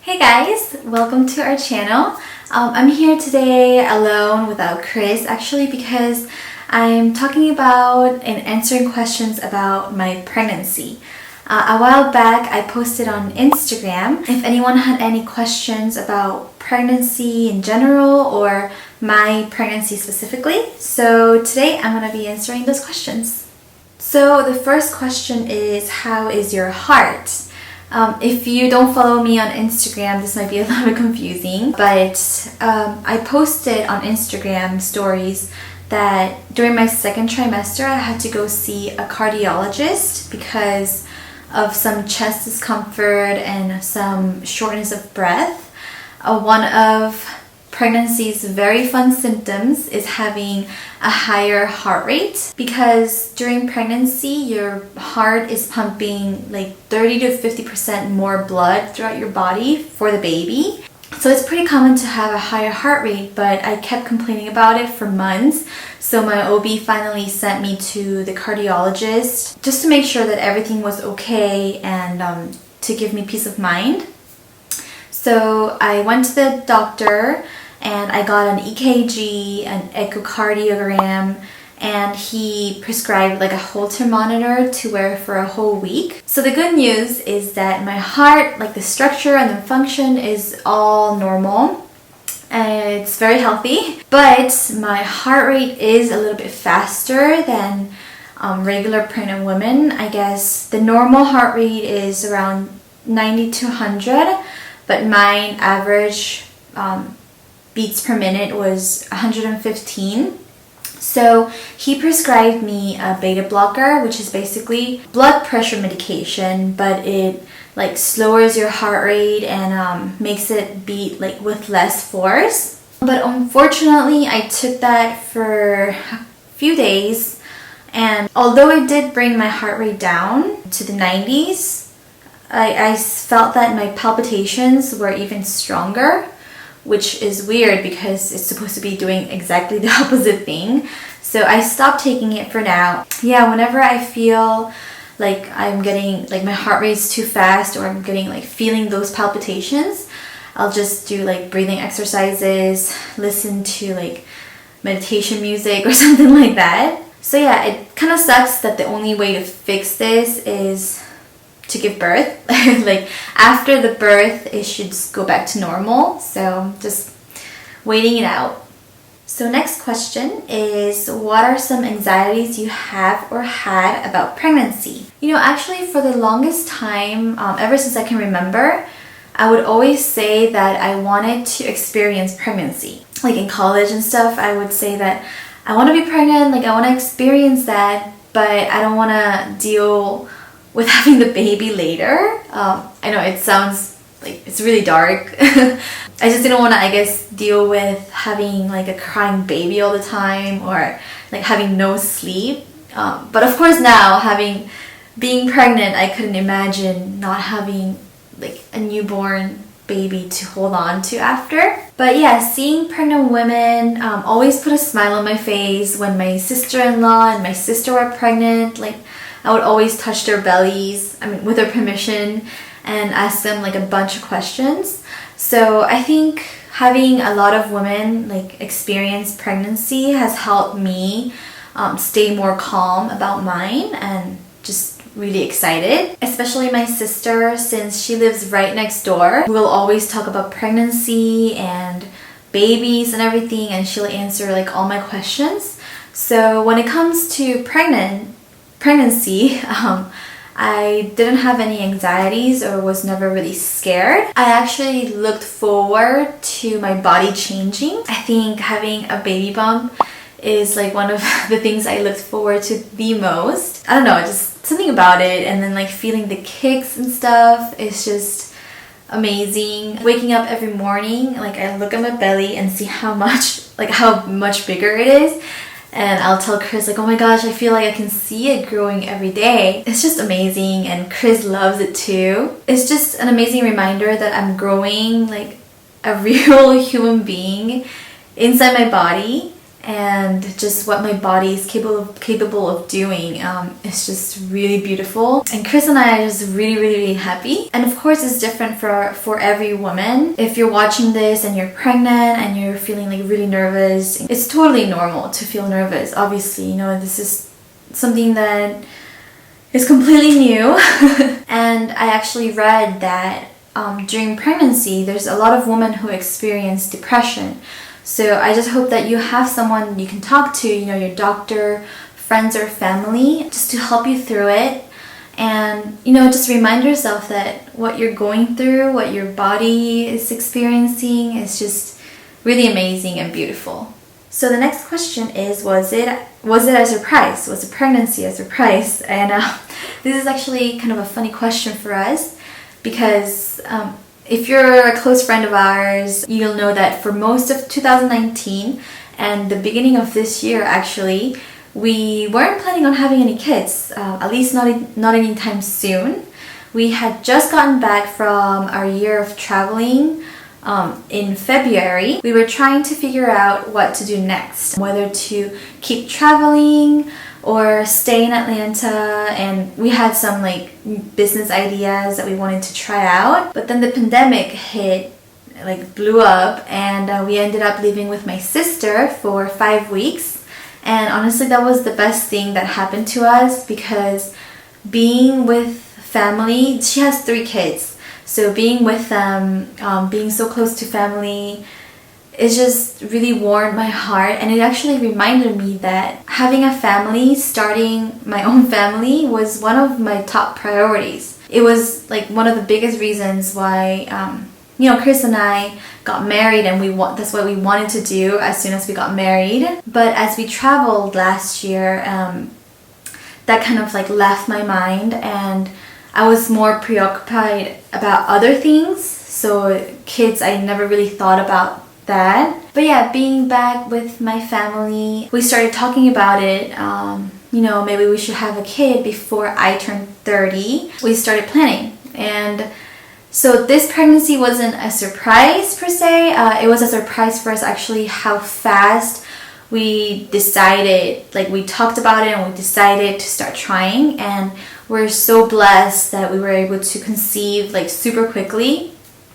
Hey guys, welcome to our channel. I'm here today alone without Chris actually because I'm talking about and answering questions about my pregnancy. A while back I posted on Instagram if anyone had any questions about pregnancy in general or my pregnancy specifically. So today I'm going to be answering those questions. So the first question is, how is your heart? If you don't follow me on Instagram, this might be a little bit confusing, but I posted on Instagram stories that during my second trimester I had to go see a cardiologist because of some chest discomfort and some shortness of breath. One of pregnancy's very fun symptoms is having a higher heart rate because during pregnancy your heart is pumping like 30 to 50% more blood throughout your body for the baby. So it's pretty common to have a higher heart rate, but I kept complaining about it for months. So my OB finally sent me to the cardiologist just to make sure that everything was okay and to give me peace of mind. So I went to the doctor and I got an EKG, an echocardiogram, and he prescribed like a Holter monitor to wear for a whole week. So the good news is that my heart, like the structure and the function, is all normal and it's very healthy, but my heart rate is a little bit faster than regular pregnant women. I guess the normal heart rate is around 90 to 100, but mine average beats per minute was 115. So he prescribed me a beta blocker, which is basically blood pressure medication, but it like slowers your heart rate and makes it beat like with less force. But unfortunately I took that for a few days, and although it did bring my heart rate down to the 90s, I felt that my palpitations were even stronger, which is weird because it's supposed to be doing exactly the opposite thing. So I stopped taking it for now. Yeah, whenever I feel like I'm getting, like my heart rate's too fast or I'm getting like feeling those palpitations, I'll just do like breathing exercises, listen to like meditation music or something like that. So yeah, it kind of sucks that the only way to fix this is to give birth. Like after the birth it should just go back to normal, so just waiting it out. So next question is, what are some anxieties you have or had about pregnancy? You know, actually for the longest time, ever since I can remember, I would always say that I wanted to experience pregnancy. Like in college and stuff, I would say that I want to be pregnant, like I want to experience that, but I don't want to deal with having the baby later. I know it sounds like it's really dark. I just didn't want to, I guess, deal with having like a crying baby all the time or like having no sleep. But of course now, being pregnant, I couldn't imagine not having like a newborn baby to hold on to after. But yeah, seeing pregnant women always put a smile on my face. When my sister-in-law and my sister were pregnant, like I would always touch their bellies, with their permission, and ask them like a bunch of questions. So I think having a lot of women like experience pregnancy has helped me stay more calm about mine and just really excited. Especially my sister, since she lives right next door. We'll always talk about pregnancy and babies and everything, and she'll answer like all my questions. So when it comes to pregnancy, I didn't have any anxieties or was never really scared. I actually looked forward to my body changing. I think having a baby bump is like one of the things I looked forward to the most. I don't know, just something about it, and then like feeling the kicks and stuff is just amazing. Waking up every morning, like I look at my belly and see how much bigger it is. And I'll tell Chris like, oh my gosh, I feel like I can see it growing every day. It's just amazing, and Chris loves it too. It's just an amazing reminder that I'm growing like a real human being inside my body, and just what my body is capable of doing. It's just really beautiful, and Chris and I are just really happy. And of course it's different for every woman. If you're watching this and you're pregnant and you're feeling like really nervous, it's totally normal to feel nervous. Obviously, you know, this is something that is completely new. And I actually read that during pregnancy there's a lot of women who experience depression. So I just hope that you have someone you can talk to, you know, your doctor, friends or family, just to help you through it. And, you know, just remind yourself that what you're going through, what your body is experiencing is just really amazing and beautiful. So the next question is, was it a surprise? Was the pregnancy a surprise? And this is actually kind of a funny question for us, because if you're a close friend of ours, you'll know that for most of 2019 and the beginning of this year, actually, we weren't planning on having any kids, at least not anytime soon. We had just gotten back from our year of traveling in February. We were trying to figure out what to do next, whether to keep traveling or stay in Atlanta, and we had some like business ideas that we wanted to try out. But then the pandemic hit, like blew up, and we ended up living with my sister for 5 weeks. And honestly, that was the best thing that happened to us, because being with family, she has 3 kids, so being with them, being so close to family, it just really warmed my heart. And it actually reminded me that having a family, starting my own family, was one of my top priorities. It was like one of the biggest reasons why you know, Chris and I got married, and that's what we wanted to do as soon as we got married. But as we traveled last year, that kind of like left my mind, and I was more preoccupied about other things. So kids, I never really thought about that. But yeah, being back with my family, we started talking about it. You know, maybe we should have a kid before I turned 30. We started planning, and so this pregnancy wasn't a surprise per se. It was a surprise for us actually how fast we decided, like we talked about it and we decided to start trying, and we're so blessed that we were able to conceive like super quickly.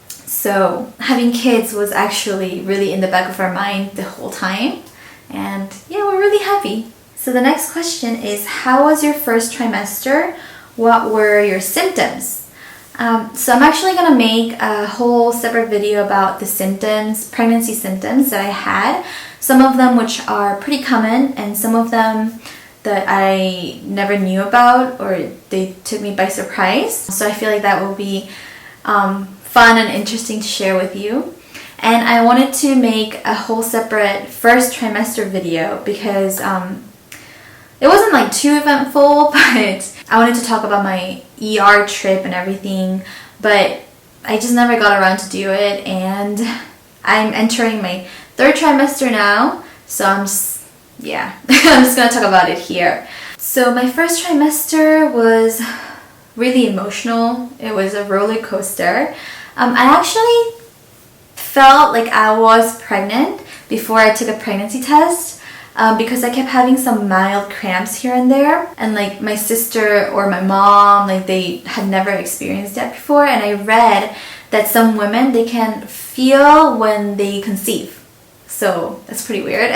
So having kids was actually really in the back of our mind the whole time, and yeah, we're really happy. So the next question is, how was your first trimester? What were your symptoms? So I'm actually going to make a whole separate video about the symptoms, pregnancy symptoms that I had. Some of them which are pretty common, and some of them that I never knew about, or they took me by surprise. So I feel like that will be fun and interesting to share with you. And I wanted to make a whole separate first trimester video because it wasn't like too eventful, but I wanted to talk about my ER trip and everything, but I just never got around to do it. And I'm entering my 3rd trimester now, so I'm just gonna talk about it here. So my first trimester was really emotional. It was a roller coaster. I actually felt like I was pregnant before I took a pregnancy test, because I kept having some mild cramps here and there, and like my sister or my mom, like they had never experienced that before. And I read that some women, they can feel when they conceive, so that's pretty weird.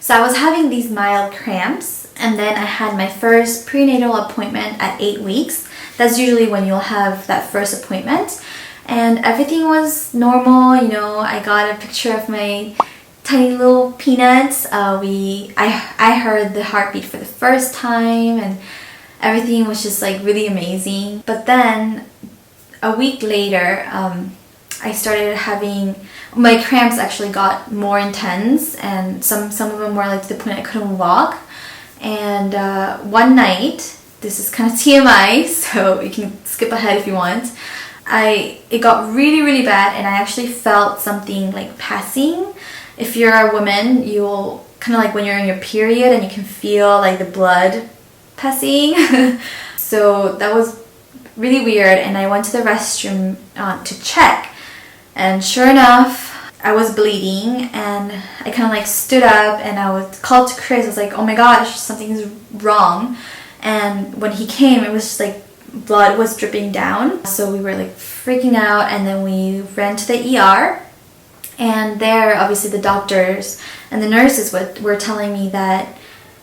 So I was having these mild cramps, and then I had my first prenatal appointment at 8 weeks. That's usually when you'll have that first appointment, and everything was normal. You know, I got a picture of my tiny little peanuts. I heard the heartbeat for the first time, and everything was just like really amazing. But then a week later, I started having, my cramps actually got more intense, and some of them were like to the point I couldn't walk. And one night, this is kind of TMI, so you can skip ahead if you want, it got really bad, and I actually felt something like passing. If you're a woman, you'll kind of like when you're in your period and you can feel like the blood passing. So that was really weird, and I went to the restroom to check, and sure enough, I was bleeding, and I kind of like stood up and I was called to Chris. I was like, oh my gosh, something's wrong. And when he came, it was just like blood was dripping down. So we were like freaking out, and then we ran to the ER. And there, obviously, the doctors and the nurses were telling me that,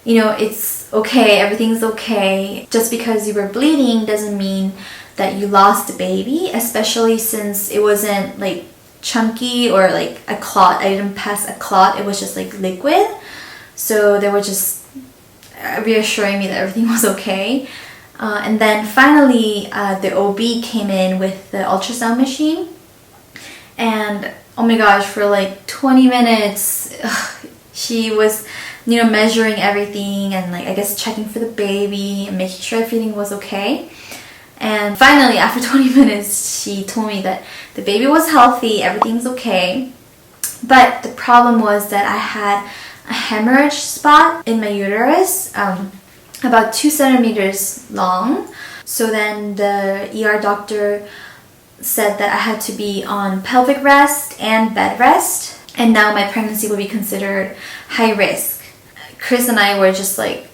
you know, it's okay, everything's okay. Just because you were bleeding doesn't mean that you lost the baby, especially since it wasn't like chunky or like a clot. I didn't pass a clot, it was just like liquid. So they were just reassuring me that everything was okay. And then finally the OB came in with the ultrasound machine, and oh my gosh, for like 20 minutes she was, you know, measuring everything and like I guess checking for the baby and making sure everything was okay. And finally, after 20 minutes, she told me that the baby was healthy, everything's okay. But the problem was that I had a hemorrhage spot in my uterus, about 2 centimeters long. So then the ER doctor said that I had to be on pelvic rest and bed rest. And now my pregnancy would be considered high risk. Chris and I were just like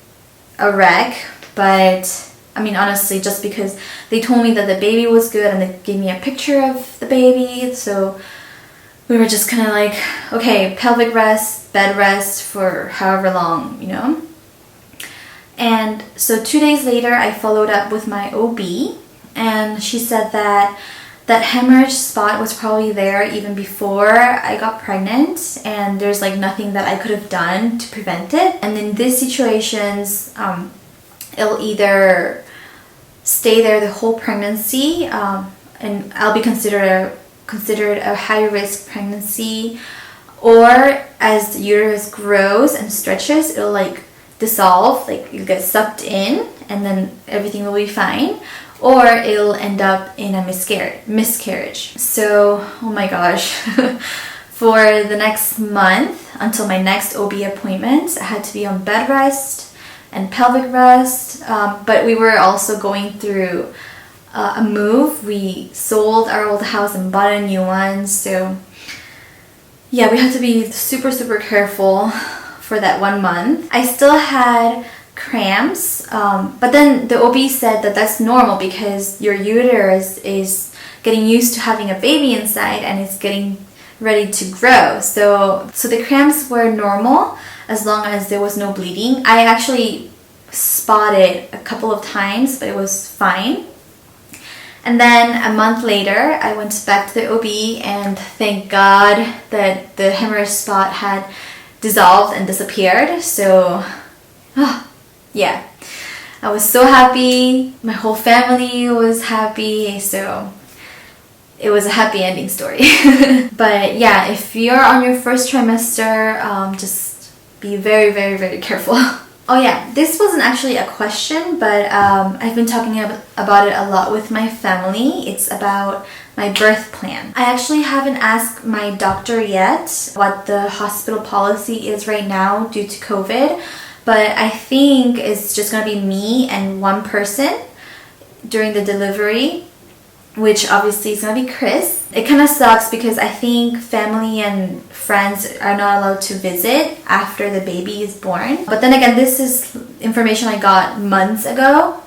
a wreck, but I mean, honestly, just because they told me that the baby was good and they gave me a picture of the baby, so we were just kind of like, okay, pelvic rest, bed rest for however long, you know? And so 2 days later, I followed up with my OB, and she said that that hemorrhage spot was probably there even before I got pregnant, and there's like nothing that I could have done to prevent it. And in these situations, it'll either stay there the whole pregnancy, and I'll be considered a high-risk pregnancy, or as the uterus grows and stretches, it'll like dissolve, like you'll get sucked in and then everything will be fine, or it'll end up in a miscarriage. So, oh my gosh, for the next month until my next OB appointment, I had to be on bed rest and pelvic rest, but we were also going through a move. We sold our old house and bought a new one, so yeah, we had to be super careful for that 1 month. I still had cramps, but then the OB said that that's normal because your uterus is getting used to having a baby inside and it's getting ready to grow. So the cramps were normal as long as there was no bleeding. I actually spotted a couple of times, but it was fine. And then a month later, I went back to the OB, and thank God that the hemorrhage spot had dissolved and disappeared. So, yeah, I was so happy. My whole family was happy. So it was a happy ending story. But yeah, if you're on your first trimester, just be very careful. Oh yeah, this wasn't actually a question, but I've been talking about it a lot with my family. It's about my birth plan. I actually haven't asked my doctor yet what the hospital policy is right now due to COVID, but I think it's just gonna be me and one person during the delivery, which obviously is gonna be Chris. It kind of sucks because I think family and friends are not allowed to visit after the baby is born. But then again, this is information I got months ago,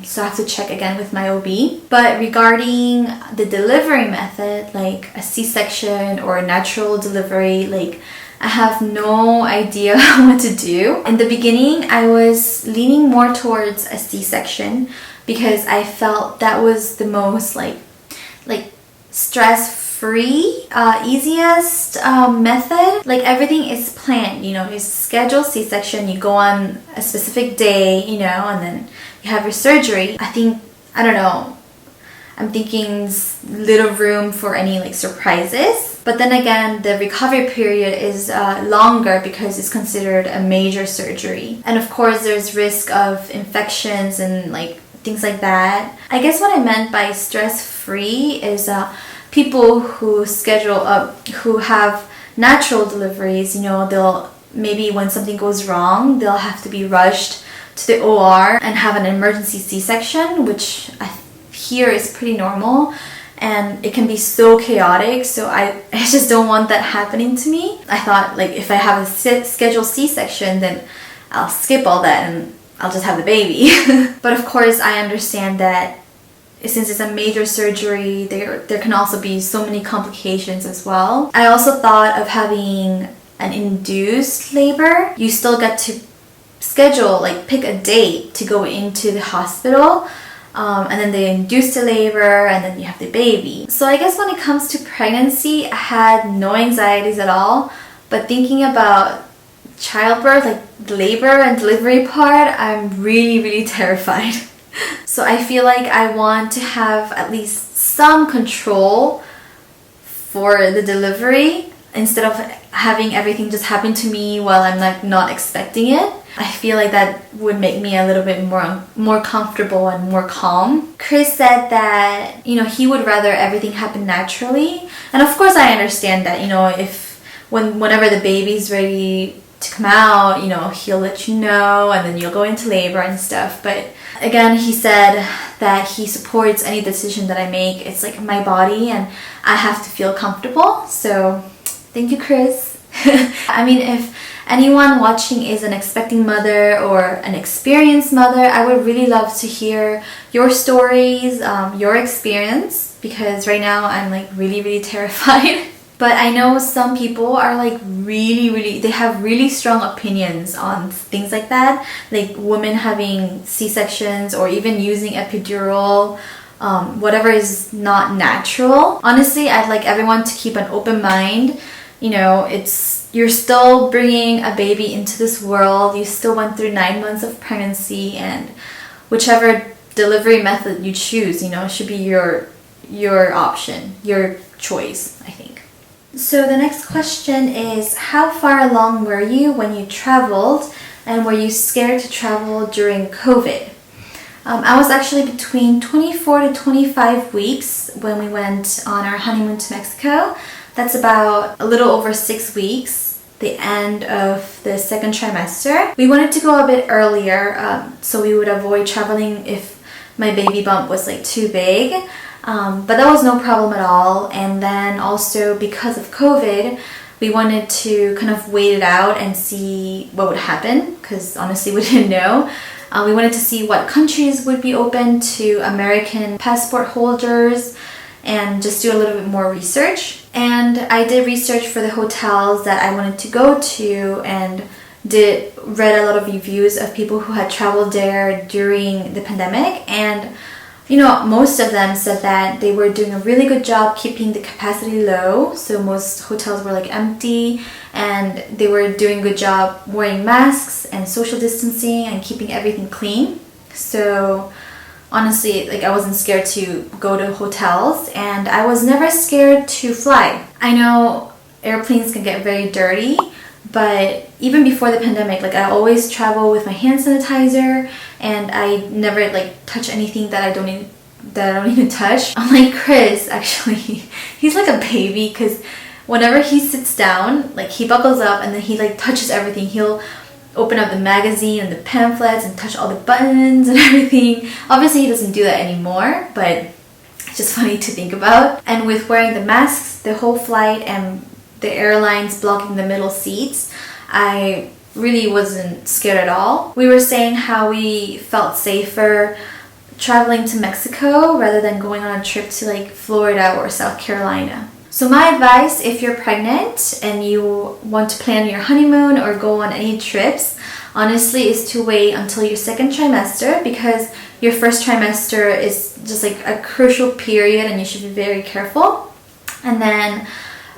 so I have to check again with my OB. But regarding the delivery method, like a C-section or a natural delivery, like I have no idea what to do. In the beginning, I was leaning more towards a C-section because I felt that was the most like stress-free, easiest method. Like everything is planned, you know, it's scheduled C-section, you go on a specific day, you know, and then you have your surgery. I don't know, I'm thinking little room for any like surprises. But then again, the recovery period is longer because it's considered a major surgery. And of course, there's risk of infections and like things like that. I guess what I meant by stress-free is people who who have natural deliveries, you know, they'll maybe when something goes wrong, they'll have to be rushed to the OR and have an emergency C-section, which I hear is pretty normal. and it can be so chaotic, so I just don't want that happening to me. I thought like if I have a scheduled C-section, then I'll skip all that and I'll just have the baby. But of course I understand that since it's a major surgery, there can also be so many complications as well. I also thought of having an induced labor. You still get to schedule, like pick a date to go into the hospital, and then they induce the labor and then you have the baby. So I guess when it comes to pregnancy, I had no anxieties at all, but thinking about childbirth, like the labor and delivery part, I'm really terrified. So I feel like I want to have at least some control for the delivery instead of having everything just happen to me while I'm like not expecting it. I feel like that would make me a little bit more comfortable and more calm. Chris said that, you know, he would rather everything happen naturally. And of course I understand that, you know, whenever the baby's ready to come out, you know, he'll let you know and then you'll go into labor and stuff. But again, he said that he supports any decision that I make. It's like my body and I have to feel comfortable. So thank you, Chris. I mean, if anyone watching is an expecting mother or an experienced mother, I would really love to hear your stories, your experience, because right now I'm like really terrified. But I know some people are like really, they have really strong opinions on things like that, like women having C-sections or even using epidural, whatever is not natural. Honestly, I'd like everyone to keep an open mind. You know, you're still bringing a baby into this world. You still went through 9 months of pregnancy, and whichever delivery method you choose, you know, should be your option, your choice, I think. So the next question is, how far along were you when you traveled, and were you scared to travel during COVID? I was actually between 24 to 25 weeks when we went on our honeymoon to Mexico. That's about a little over 6 weeks, the end of the second trimester. We wanted to go a bit earlier, so we would avoid traveling if my baby bump was like too big. But that was no problem at all. And then also because of COVID, we wanted to kind of wait it out and see what would happen, because honestly we didn't know. We wanted to see what countries would be open to American passport holders and just do a little bit more research. And I did research for the hotels that I wanted to go to and read a lot of reviews of people who had traveled there during the pandemic. And you know, most of them said that they were doing a really good job keeping the capacity low. So most hotels were like empty, and they were doing a good job wearing masks and social distancing and keeping everything clean. So honestly, like I wasn't scared to go to hotels, and I was never scared to fly. I know airplanes can get very dirty, but even before the pandemic, like I always travel with my hand sanitizer, and I never like touch anything that I don't need to touch. Unlike Chris, actually, he's like a baby, because whenever he sits down, like he buckles up and then he like touches everything. He'll open up the magazine and the pamphlets and touch all the buttons and everything. Obviously he doesn't do that anymore, but it's just funny to think about. And with wearing the masks the whole flight and the airlines blocking the middle seats, I really wasn't scared at all. We were saying how we felt safer traveling to Mexico rather than going on a trip to like Florida or South Carolina. So my advice, if you're pregnant and you want to plan your honeymoon or go on any trips, honestly is to wait until your second trimester, because your first trimester is just like a crucial period and you should be very careful. And then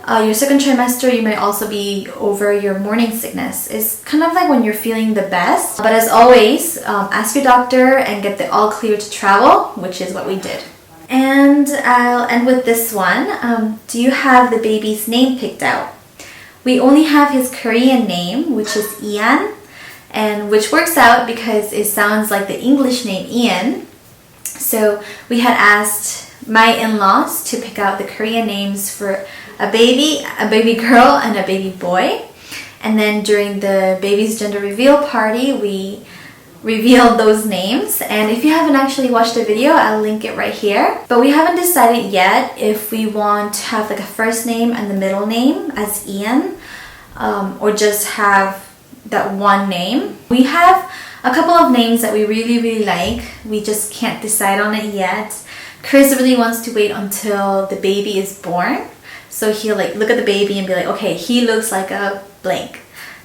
your second trimester, you may also be over your morning sickness. It's kind of like when you're feeling the best. But as always, ask your doctor and get the all clear to travel, which is what we did. And I'll end with this one. Do you have the baby's name picked out? We only have his Korean name, which is Ian, and which works out because it sounds like the English name Ian. So we had asked my in-laws to pick out the Korean names for a baby girl, and a baby boy. And then during the baby's gender reveal party, we reveal those names. And if you haven't actually watched the video, I'll link it right here. But we haven't decided yet if we want to have like a first name and the middle name as Ian, or just have that one name. We have a couple of names that we really like. We just can't decide on it yet. Chris really wants to wait until the baby is born, so he'll like look at the baby and be like, okay, he looks like a blank.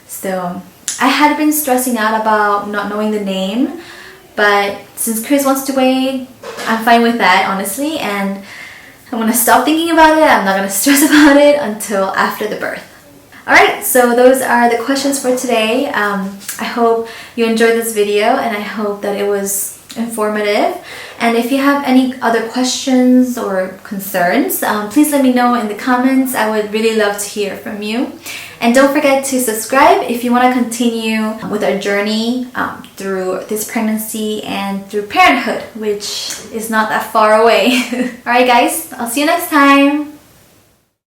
So I had been stressing out about not knowing the name, but since Chris wants to wait, I'm fine with that, honestly, and I'm gonna stop thinking about it. I'm not gonna stress about it until after the birth. Alright, so those are the questions for today. I hope you enjoyed this video, and I hope that it was informative. And if you have any other questions or concerns, please let me know in the comments. I would really love to hear from you. And don't forget to subscribe if you want to continue with our journey through this pregnancy and through parenthood, which is not that far away. Alright guys, I'll see you next time.